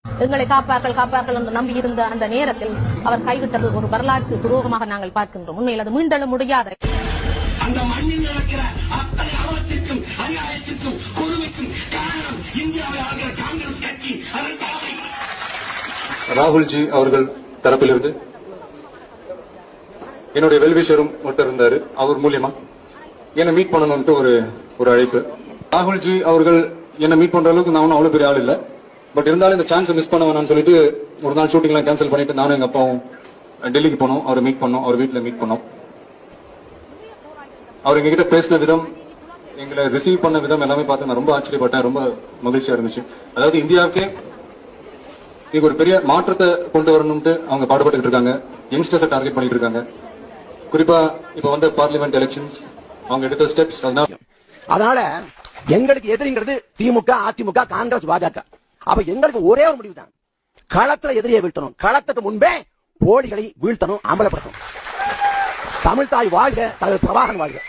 எங்களை காப்பார்கள் என்று நம்பியிருந்த அந்த நேரத்தில் அவர் கைவிட்டது ஒரு வரலாற்று துரோகமாக நாங்கள் பார்க்கின்றோம். உண்மையில் அது மீண்டெழ முடியாத அந்த மண்ணில் நடக்கிற அத்தனை அவலத்திற்கும் அநியாயத்திற்கும் கொடுமைக்கும் காரணம் இந்தியாவை ஆகிற காங்கிரஸ் கட்சி. அதன் தலைமை ராகுல்ஜி அவர்கள் தரப்பிலிருந்து என்னுடைய வெல்விஷரும் ஒருத்தர் இருந்தாரு. அவர் மூலியமா என்ன மீட் பண்ணணும்ட்டு ஒரு அழைப்பு. ராகுல்ஜி அவர்கள் என்ன மீட் பண்ற அளவுக்கு நான் அவ்வளவு பெரிய ஆள் இல்ல. பட் இருந்தாலும் இந்த சான்ஸ் மிஸ் பண்ண வேணாம்னு சொல்லிட்டு ஒரு நாள் ஷூட்டிங் எல்லாம் கேன்சல் பண்ணிட்டு நானும் எங்க அப்பாவும் டெல்லிக்கு போனோம். அவரை மீட் பண்ணோம். அவர் வீட்டுல மீட் பண்ணோம். அவர் எங்ககிட்ட பேசின விதம், எங்களை ரிசீவ் பண்ண விதம் எல்லாமே பார்த்து நான் ரொம்ப ஆச்சரியப்பட்டேன். ரொம்ப மகிழ்ச்சியா இருந்துச்சு. அதாவது இந்தியாவுக்கே இங்க ஒரு பெரிய மாற்றத்தை கொண்டு வரணும்ட்டு அவங்க பாடுபட்டு இருக்காங்க. யங்ஸ்டர்ஸை டார்கெட் பண்ணிட்டு இருக்காங்க. குறிப்பா இப்ப வந்த பார்லிமெண்ட் எலெக்ஷன்ஸ் அவங்க எடுத்த ஸ்டெப்ஸ். அதனால எங்களுக்கு எதிரிங்கிறது திமுக, அதிமுக, காங்கிரஸ், பாஜக. அப்ப எங்களுக்கு ஒரே ஒரு முடிவு தான், களத்துல எதிரியை வீழ்த்தணும். களத்துக்கு முன்பே போலிகளை வீழ்த்தணும், அமலப்படுத்தணும். தமிழ் தாய் வாழ்க, தலைவர் பிரபாகரன் வாழ்க.